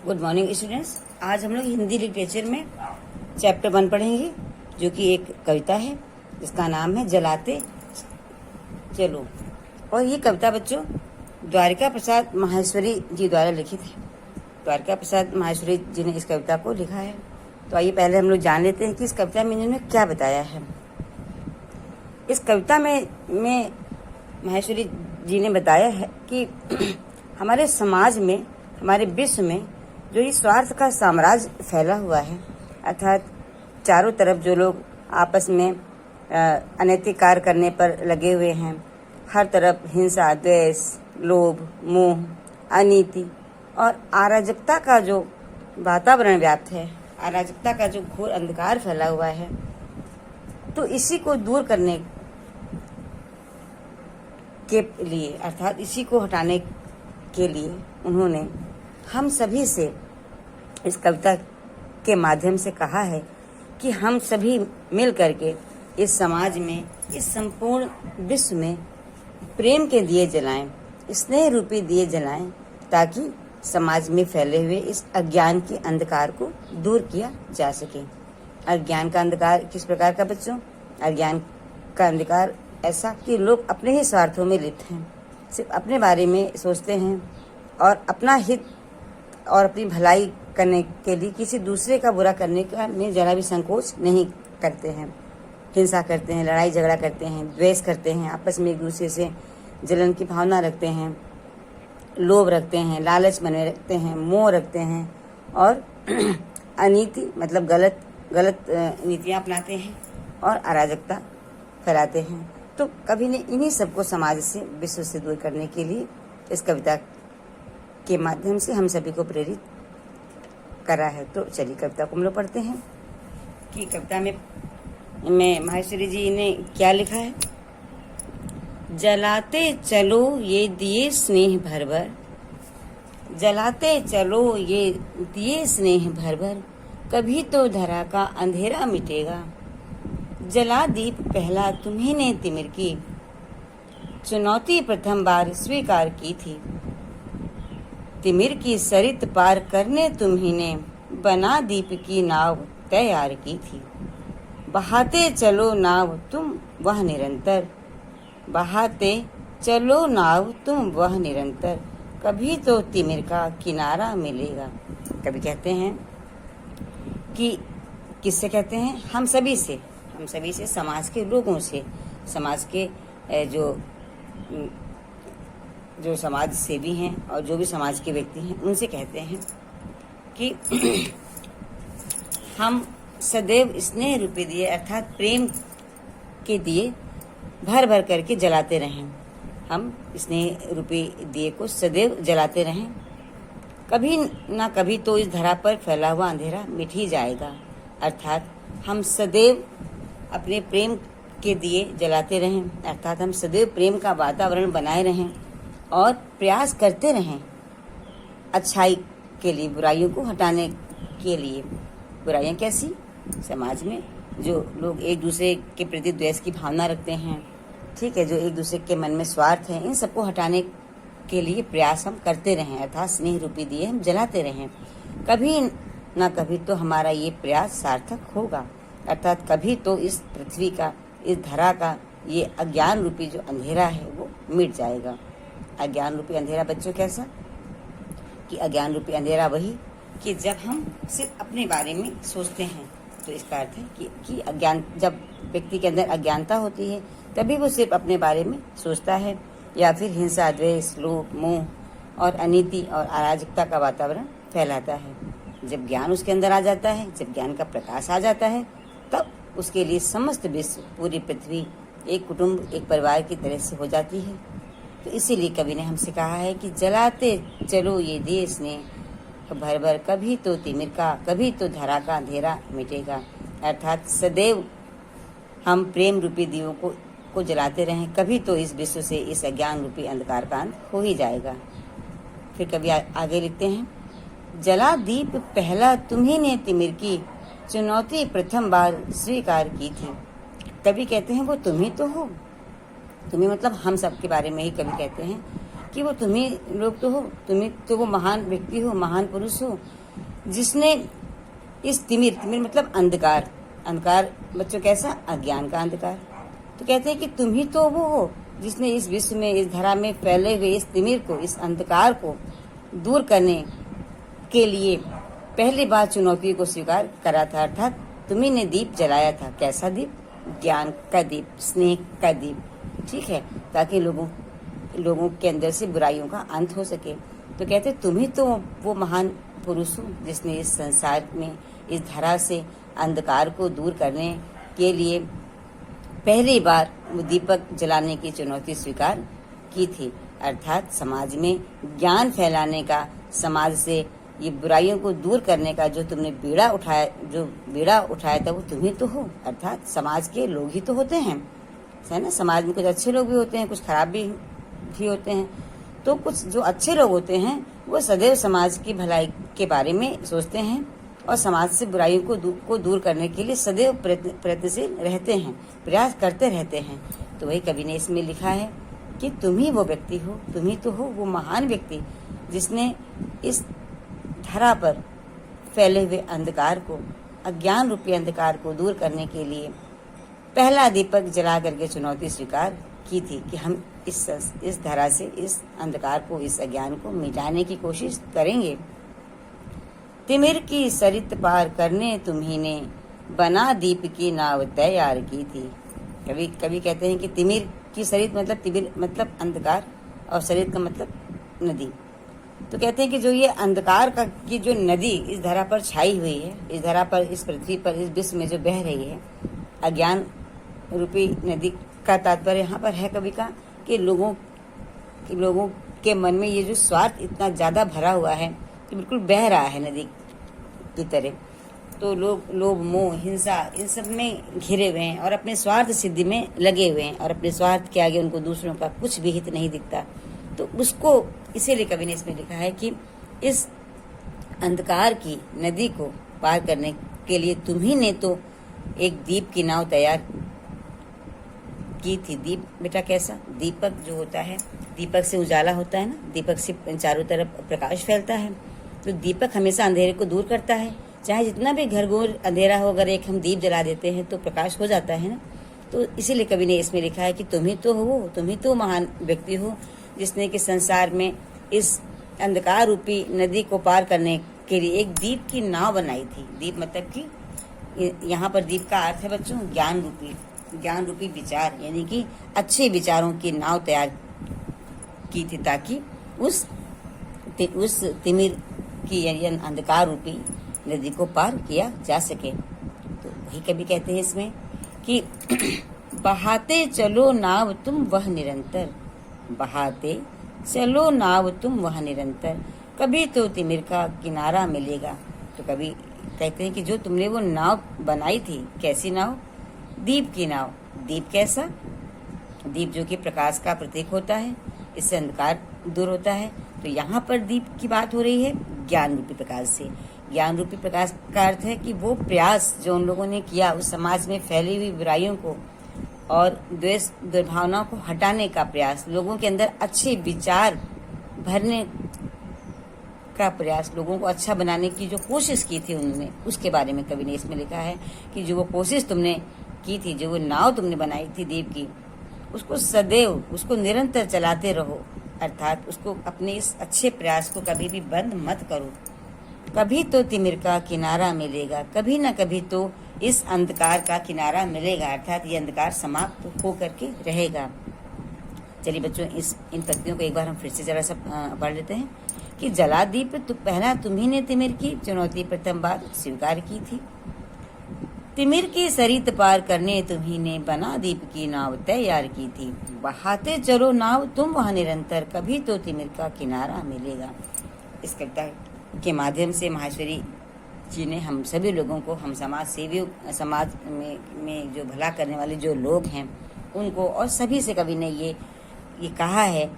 Good morning students. आज हम लोग हिंदी लिटरेचर में चैप्टर 1 पढ़ेंगे, जो कि एक कविता है जिसका नाम है जलाते चलो। और ये कविता बच्चों द्वारिका प्रसाद माहेश्वरी जी द्वारा लिखित है। द्वारिका प्रसाद माहेश्वरी जी ने इस कविता को लिखा है। तो आइए पहले हम लोग जान लेते हैं कि इस कविता में इन्होंने क्या बताया है। इस कविता में माहेश्वरी जी ने बताया है कि हमारे समाज में, हमारे विश्व में जो ये स्वार्थ का साम्राज्य फैला हुआ है, अर्थात चारों तरफ जो लोग आपस में अनैतिक कार्य करने पर लगे हुए हैं, हर तरफ हिंसा, द्वेष, लोभ, मोह, अनीति और अराजकता का जो वातावरण व्याप्त है, अराजकता का जो घोर अंधकार फैला हुआ है, तो इसी को दूर करने के लिए, अर्थात इसी को हटाने के लिए उन्होंने हम सभी से इस कविता के माध्यम से कहा है कि हम सभी मिल करके इस समाज में, इस संपूर्ण विश्व में प्रेम के दिए जलाएं, स्नेह रूपी दिए जलाएं, ताकि समाज में फैले हुए इस अज्ञान के अंधकार को दूर किया जा सके। अज्ञान का अंधकार किस प्रकार का बच्चों? अज्ञान का अंधकार ऐसा कि लोग अपने ही स्वार्थों में लिप्त हैं, सिर्फ अपने बारे में सोचते हैं और अपना हित और अपनी भलाई करने के लिए किसी दूसरे का बुरा करने का में जरा भी संकोच नहीं करते हैं। हिंसा करते हैं, लड़ाई झगड़ा करते हैं, द्वेष करते हैं, आपस में एक दूसरे से जलन की भावना रखते हैं, लोभ रखते हैं, लालच बने रखते हैं, मोह रखते हैं और अनीति मतलब गलत नीतियाँ अपनाते हैं और अराजकता फैलाते हैं। तो कवि ने इन्हीं सबको समाज से, विश्व से दूर करने के लिए इस कविता के माध्यम से हम सभी को प्रेरित करा है। तो चलिए कविता को हम लोग पढ़ते हैं कि कविता में माहेश्वरी जी ने क्या लिखा है। जलाते चलो ये दिए स्नेह भर भर, जलाते चलो ये दिए स्नेह भर भर, कभी तो धरा का अंधेरा मिटेगा। जला दीप पहला तुम्ही ने तिमिर की, चुनौती प्रथम बार स्वीकार की थी। तिमिर की सरित पार करने तुम्ही ने, बना दीप की नाव तैयार की थी। बहाते चलो नाव तुम वह निरंतर, बहाते चलो नाव तुम वह निरंतर, कभी तो तिमिर का किनारा मिलेगा। कभी कहते हैं कि किससे कहते हैं? हम सभी से समाज के लोगों से, समाज के जो समाज सेवी हैं और जो भी समाज के व्यक्ति हैं, उनसे कहते हैं कि हम सदैव स्नेह रूपी दिए, अर्थात प्रेम के दिए भर भर करके जलाते रहें। हम स्नेह रूपी दिए को सदैव जलाते रहें, कभी ना कभी तो इस धरा पर फैला हुआ अंधेरा मिट ही जाएगा। अर्थात हम सदैव अपने प्रेम के दिए जलाते रहें, अर्थात हम सदैव प्रेम का वातावरण बनाए रहें और प्रयास करते रहें अच्छाई के लिए, बुराइयों को हटाने के लिए। बुराइयां कैसी? समाज में जो लोग एक दूसरे के प्रति द्वेष की भावना रखते हैं, ठीक है, जो एक दूसरे के मन में स्वार्थ है, इन सबको हटाने के लिए प्रयास हम करते रहें, अर्थात स्नेह रूपी दिए हम जलाते रहें। कभी ना कभी तो हमारा ये प्रयास सार्थक होगा, अर्थात कभी तो इस पृथ्वी का, इस धरा का ये अज्ञान रूपी जो अंधेरा है वो मिट जाएगा। अज्ञान रूपी अंधेरा बच्चों कैसा? कि अज्ञान रूपी अंधेरा वही कि जब हम सिर्फ अपने बारे में सोचते हैं, तो इसका अर्थ है कि अज्ञान, जब व्यक्ति के अंदर अज्ञानता होती है तभी वो सिर्फ अपने बारे में सोचता है, या फिर हिंसा, द्वेष, लोभ, मोह और अनीति और अराजकता का वातावरण फैलाता है। जब ज्ञान उसके अंदर आ जाता है, जब ज्ञान का प्रकाश आ जाता है, तब उसके लिए समस्त विश्व, पूरी पृथ्वी एक कुटुंब, एक परिवार की तरह से हो जाती है। तो इसीलिए कवि ने हमसे कहा है कि जलाते चलो ये दिए स्नेह भर भर, कभी तो तिमिर का, कभी तो धरा का अंधेरा मिटेगा। अर्थात सदैव हम प्रेम रूपी दियों को जलाते रहें, कभी तो इस विश्व से, इस अज्ञान रूपी अंधकार का अंत हो ही जाएगा। फिर कवि आगे लिखते हैं, जला दीप पहला तुम्ही ने तिमिर की, चुनौती प्रथम बार स्वीकार की थी। कवि कहते हैं वो तुम ही तो हो। तुम्ही मतलब हम सब के बारे में ही कवि कहते हैं कि वो तुम्ही लोग तो हो, तुम्ही तो वो महान व्यक्ति हो, महान पुरुष हो, जिसने इस तिमिर मतलब अंधकार, अंधकार बच्चों कैसा, अज्ञान का अंधकार। तो कहते हैं कि तुम ही तो वो हो जिसने इस विश्व में, इस धरा में फैले हुए इस तिमिर को, इस अंधकार को दूर करने के लिए पहली बार चुनौती को स्वीकार करा था। अर्थात तुम्ही ने दीप जलाया था। कैसा दीप? ज्ञान का दीप, स्नेह का दीप, ठीक है, ताकि लोगों के अंदर से बुराइयों का अंत हो सके। तो कहते तुम ही तो वो महान पुरुष हो जिसने इस संसार में, इस धरा से अंधकार को दूर करने के लिए पहली बार वो दीपक जलाने की चुनौती स्वीकार की थी। अर्थात समाज में ज्ञान फैलाने का, समाज से ये बुराइयों को दूर करने का जो तुमने बीड़ा उठाया था वो तुम ही तो हो। अर्थात समाज के लोग ही तो होते हैं, है ना। समाज में कुछ अच्छे लोग भी होते हैं, कुछ खराब भी होते हैं। तो कुछ जो अच्छे लोग होते हैं वो सदैव समाज की भलाई के बारे में सोचते हैं और समाज से बुराइयों को दूर करने के लिए सदैव प्रयत्नशील रहते हैं, प्रयास करते रहते हैं। तो वही कवि ने इसमें लिखा है कि तुम ही वो व्यक्ति हो, तुम ही तो हो वो महान व्यक्ति जिसने इस धरा पर फैले हुए अंधकार को, अज्ञान रूपी अंधकार को दूर करने के लिए पहला दीपक जला करके चुनौती स्वीकार की थी कि हम इस धरा से, इस अंधकार को, इस अज्ञान को मिटाने की कोशिश करेंगे। तिमिर की सरित पार करने तुम्ही ने बना दीप की नाव तैयार की थी। कभी कहते हैं कि तिमिर की सरित मतलब, तिमिर मतलब अंधकार और सरित का मतलब नदी। तो कहते हैं कि जो ये अंधकार का की जो नदी इस धरा पर छाई हुई है, इस धरा पर, इस पृथ्वी पर, इस विश्व में जो बह रही है, अज्ञान रूपी नदी का तात्पर्य यहाँ पर है कवि का कि लोगों के मन में ये जो स्वार्थ इतना ज्यादा भरा हुआ है कि बिल्कुल बह रहा है नदी की तरह। तो लोग लोभ, मोह, हिंसा इन सब में घिरे हुए हैं और अपने स्वार्थ सिद्धि में लगे हुए हैं और अपने स्वार्थ के आगे उनको दूसरों का कुछ भी हित नहीं दिखता। तो उसको इसीलिए कवि ने इसमें लिखा है कि इस अंधकार की नदी को पार करने के लिए तुम्ही ने तो एक दीप की नाव तैयार की थी। दीप बेटा कैसा? दीपक जो होता है, दीपक से उजाला होता है ना, दीपक से चारों तरफ प्रकाश फैलता है। तो दीपक हमेशा अंधेरे को दूर करता है। चाहे जितना भी घरघोर अंधेरा हो, अगर एक हम दीप जला देते हैं तो प्रकाश हो जाता है ना। तो इसीलिए कवि ने इसमें लिखा है कि तुम ही तो हो, तुम ही तो महान व्यक्ति हो जिसने कि संसार में इस अंधकार रूपी नदी को पार करने के लिए एक दीप की नाव बनाई थी। दीप मतलब कि यहाँ पर दीप का अर्थ है बच्चों ज्ञान रूपी विचार, यानी कि अच्छे विचारों की नाव तैयार की थी ताकि उस तिमिर की यानी अंधकार रूपी नदी को पार किया जा सके। तो वही कभी कहते हैं इसमें कि बहाते चलो नाव तुम वह निरंतर, बहाते चलो नाव तुम वह निरंतर, कभी तो तिमिर का किनारा मिलेगा। तो कभी कहते हैं कि जो तुमने वो नाव बनाई थी, कैसी नाव? दीप की नाव। दीप कैसा? दीप जो कि प्रकाश का प्रतीक होता है, इससे अंधकार दूर होता है। तो यहाँ पर दीप की बात हो रही है ज्ञान रूपी प्रकाश से। ज्ञान रूपी प्रकाश का अर्थ है कि वो प्रयास जो उन लोगों ने किया उस समाज में फैली हुई बुराइयों को और द्वेष दुर्भावनाओं को हटाने का प्रयास, लोगों के अंदर अच्छे विचार भरने का प्रयास, लोगों को अच्छा बनाने की जो कोशिश की थी उन्होंने, उसके बारे में कवि ने इसमें लिखा है कि जो वो कोशिश तुमने की थी, जो वो नाव तुमने बनाई थी दीप की, उसको सदैव, उसको निरंतर चलाते रहो। अर्थात उसको अपने इस अच्छे प्रयास को कभी भी बंद मत करो। कभी तो तिमिर का किनारा मिलेगा, कभी न कभी तो इस अंधकार का किनारा मिलेगा। अर्थात ये अंधकार समाप्त हो करके रहेगा। चलिए बच्चों, इन पंक्तियों को एक बार हम फिर से जरा सा पढ़ लेते हैं कि जला दीप तो पहला तुम्ही ने तिमिर की चुनौती प्रथम बार स्वीकार की थी। तिमिर की सरित पार करने तुम्ही ने बना दीप की नाव तैयार की थी। बहाते चलो नाव तुम वहाँ निरंतर, कभी तो तिमिर का किनारा मिलेगा। इस कविता के माध्यम से माहेश्वरी जी ने हम सभी लोगों को, हम समाज सेवी, समाज में जो भला करने वाले जो लोग हैं उनको और सभी से कवि ने ये कहा है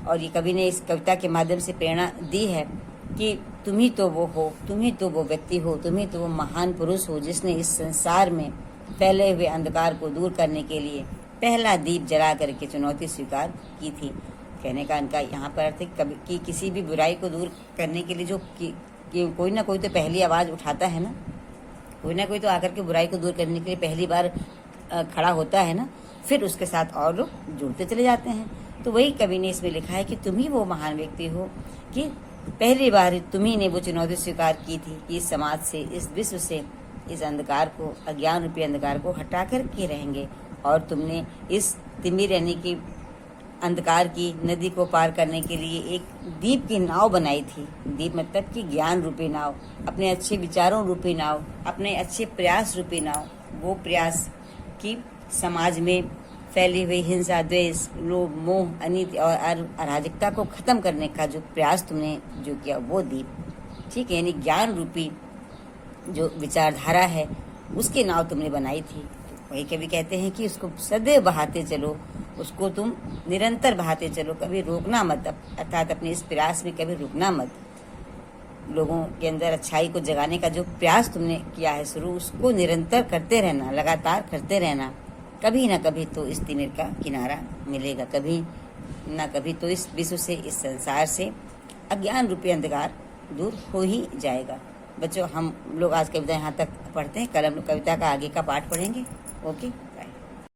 और ये कवि ने इस कविता के माध्यम से प्रेरणा दी है कि तुम ही तो वो हो, तुम ही तो वो व्यक्ति हो, तुम ही तो वो महान पुरुष हो जिसने इस संसार में फैले हुए अंधकार को दूर करने के लिए पहला दीप जला करके चुनौती स्वीकार की थी। कहने का इनका यहाँ पर अर्थ है कभी कि किसी भी बुराई को दूर करने के लिए जो कि कोई ना कोई तो पहली आवाज़ उठाता है ना, कोई ना कोई तो आकर के बुराई को दूर करने के लिए पहली बार खड़ा होता है ना, फिर उसके साथ और लोग जुड़ते चले जाते हैं। तो वही कवि ने इसमें लिखा है कि तुम ही वो महान व्यक्ति हो कि पहली बार तुम्ही ने वो चुनौती स्वीकार की थी कि इस समाज से, इस विश्व से, इस अंधकार को, अज्ञान रूपी अंधकार को हटा कर के रहेंगे। और तुमने इस तिमिर यानी कि अंधकार की नदी को पार करने के लिए एक दीप की नाव बनाई थी। दीप मतलब कि ज्ञान रूपी नाव, अपने अच्छे विचारों रूपी नाव, अपने अच्छे प्रयास रूपी नाव। वो प्रयास कि समाज में फैली हुई हिंसा, द्वेष, लोभ, मोह, अनीति और अराजकता को खत्म करने का जो प्रयास तुमने जो किया, वो दीप, ठीक है, यानी ज्ञान रूपी जो विचारधारा है उसकी नाव तुमने बनाई थी। वही कवि कहते हैं कि उसको सदैव बहाते चलो, उसको तुम निरंतर बहाते चलो, कभी रोकना मत, अर्थात अपने इस प्रयास में कभी रुकना मत। लोगों के अंदर अच्छाई को जगाने का जो प्रयास तुमने किया है शुरू, उसको निरंतर करते रहना, लगातार करते रहना। कभी ना कभी तो इस तिमिर का किनारा मिलेगा, कभी ना कभी तो इस विश्व से, इस संसार से अज्ञान रूपी अंधकार दूर हो ही जाएगा। बच्चों, हम लोग आज कविता यहाँ तक पढ़ते हैं, कल हम लोग कविता का आगे का पाठ पढ़ेंगे। ओके।